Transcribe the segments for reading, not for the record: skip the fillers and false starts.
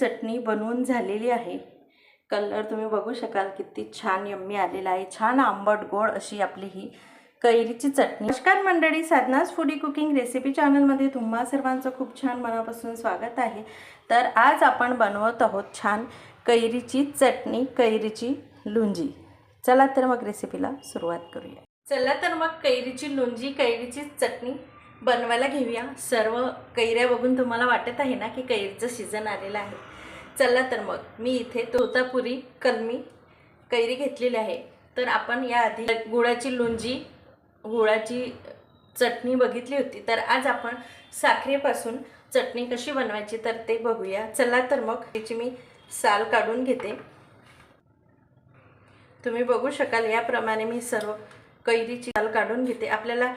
चटणी बनवून झालेली आहे। कलर तुम्ही बघू शकाल किती छान यम्मी आलेला आहे। छान आंबट गोड अशी आपली ही कैरीची चटणी। नमस्कार मंडळी, साधनाज फूडी कुकिंग रेसिपी चॅनलमध्ये तुम्हा सर्वांचं खूप छान मनापासून स्वागत आहे। तर आज आपण बनवत आहोत छान कैरीची चटणी, कैरीची लोणची। चला तर मग रेसिपीला सुरुवात करूया। चला तर मग कैरीची लोणची, कैरीची चटणी बनवायला घेऊया। सर्व कैऱ्या बघून तुम्हाला वाटत आहे ना की कैरीचं सीजन आलेला आहे। चला तर मग मी इथे तोतापुरी कलमी कैरी घेतलेली आहे। तर आपण याआधी गुळाची लोणची, गुळाची चटणी बघितली होती। तर आज आपण साखरेपासून चटणी कशी बनवायची तर ते बघूया। चला तर मग त्याची मी साल काढून घेते। तुम्ही बघू शकाल याप्रमाणे मी सर्व कैरीची साल काढून घेते। आपल्याला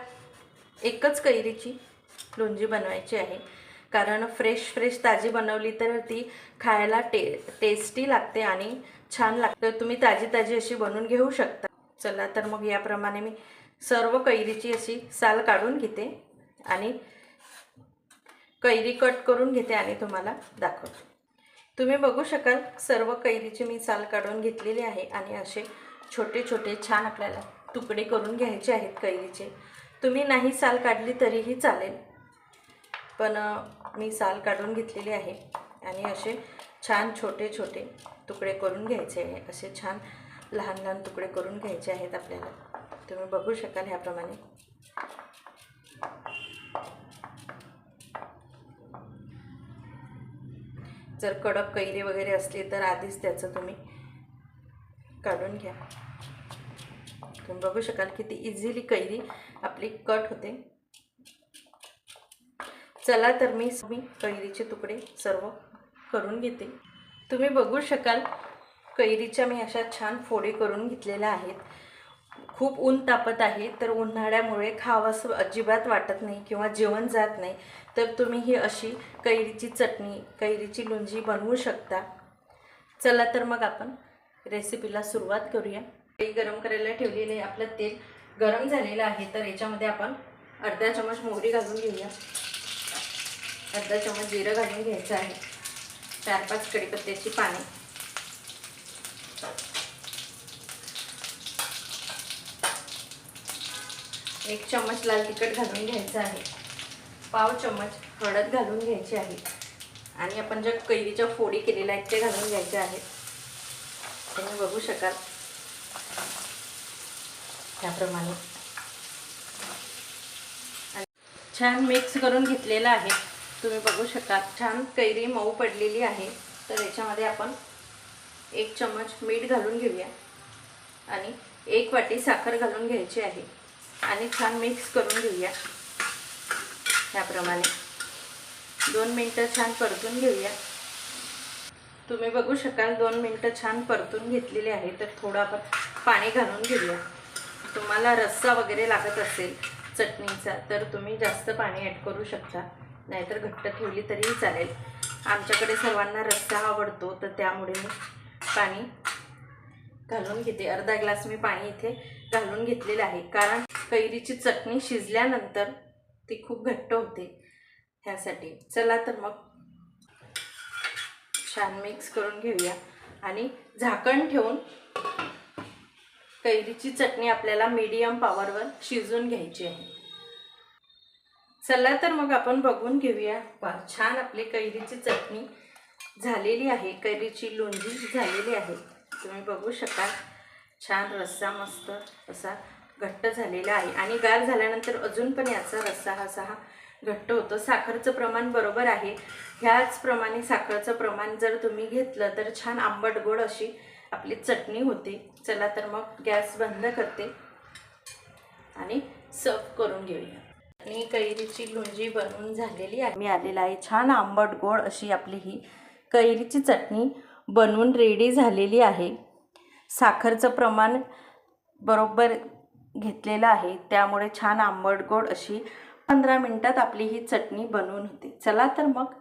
एकच कैरीची लोणची बनवायची आहे, कारण फ्रेश ताजी बनवली तर ती खायला टेस्टी लागते आणि छान लागते। तुम्ही ताजी अशी बनवून घेऊ शकता। चला तर मग याप्रमाणे मी सर्व कैरीची अशी साल काढून घेते आणि कैरी कट करून घेते आणि तुम्हाला दाखवते। तुम्ही बघू शकाल सर्व कैरीची मी साल काढून घेतलेली आहे आणि असे छोटे छोटे छान आपल्याला तुकडे करून घ्यायचे आहेत कैरीचे। तुम्ही नाही साल काढली तरीही चालेल, पण मी साल काढून घेतलेली आहे आणि असे छान छोटे छोटे तुकडे करून घ्यायचे आहे। असे छान लहान तुकडे करून घ्यायचे आहेत आपल्याला। तुम्ही बघू शकाल ह्याप्रमाणे। जर कडक कैरी वगैरे असली तर आधीच त्याचं तुम्ही काढून घ्या। तुम्ही बघू शकाल किती इझिली कैरी आपली कट होते। चला तर मी कैरीचे तुकडे सर्व करून घेते। तुम्ही बघू शकाल कैरीच्या मी अशा छान फोडी करून घेतलेल्या आहेत। खूप ऊन तापत आहे, तर उन्हाळ्यामुळे खावंसं अजिबात वाटत नाही किंवा जेवण जात नाही, तर तुम्ही ही अशी कैरीची चटणी, कैरीची लोणची बनवू शकता। चला तर मग आपण रेसिपीला सुरुवात करूया। तेल गरम करायला ठेवलेले आपलं तेल गरम झालेलं आहे, तर याच्यामध्ये आपण अर्धा चमच मोहरी घालून घेऊया। अर्धा चमच जिरं घालून घ्यायचं आहे। 4-5 कढीपत्त्याची पाने, 1 चमच लाल तिखट घालून घ्यायचं आहे। पाव चमच हळद घालून घ्यायची आहे आणि आपण ज्या कैरीच्या फोडी केलेल्या आहेत ते घालून घ्यायच्या आहेत। तुम्ही बघू शकाल त्याप्रमाणे छान मिक्स करून घेतलेलं आहे। तुम्ही बघू शकाल छान कैरी मऊ पडलेली आहे। तर याच्यामध्ये आपण 1 चमच मीठ घालून घेऊया आणि 1 वाटी साखर घालून घ्यायची आहे आणि छान मिक्स करून घेऊया। याप्रमाणे 2 मिनिटं छान परतून घेऊया। तुम्ही बघू शकाल 2 मिनिटं छान परतून घेतलेले आहे। तर थोडं आपण पाणी घालून घेऊया। तुम्हाला रस्सा वगैरे लागत असेल चटणीचा तर तुम्ही जास्त पाणी ॲड करू शकता, नाहीतर घट्ट ठेवली तरीही चालेल। आमच्याकडे सर्वांना रस्सा आवडतो, तर त्यामुळे मी पाणी घालून घेते। अर्धा ग्लास मी पाणी इथे घालून घेतलेलं आहे, कारण कैरीची चटणी शिजल्यानंतर ती खूप घट्ट होते ह्यासाठी। चला तर मग छान मिक्स करून घेऊया आणि झाकण ठेवून कैरीची चटणी आपल्याला मीडियम पॉवरवर शिजवून घ्यायची आहे। चला तर मग आपण बघून घेऊया। छान आपली कैरीची चटणी झालेली आहे, कैरीची लोणची झालेली आहे। तुम्ही बघू शकाल छान रस्सा मस्त असा घट्ट झालेला आहे आणि गार झाल्यानंतर अजून पण याचा रस्सा हा घट्ट होतो। साखरेचं प्रमाण बरोबर आहे। ह्याचप्रमाणे साखरेचं प्रमाण जर तुम्ही घेतलं तर छान आंबट गोड अशी आपली चटणी होते। चला तर मग गॅस बंद करते आणि सर्व करून घेऊया। आणि कैरीची लोणची बनवून झालेली आहे। मी आलेला आहे छान आंबट गोड अशी आपली ही कैरीची चटणी बनवून रेडी झालेली आहे। साखरेचं प्रमाण बरोबर घेतलेलं आहे, त्यामुळे छान आंबट गोड अशी 15 मिनिटात आपली ही चटणी बनवून होते। चला तर मग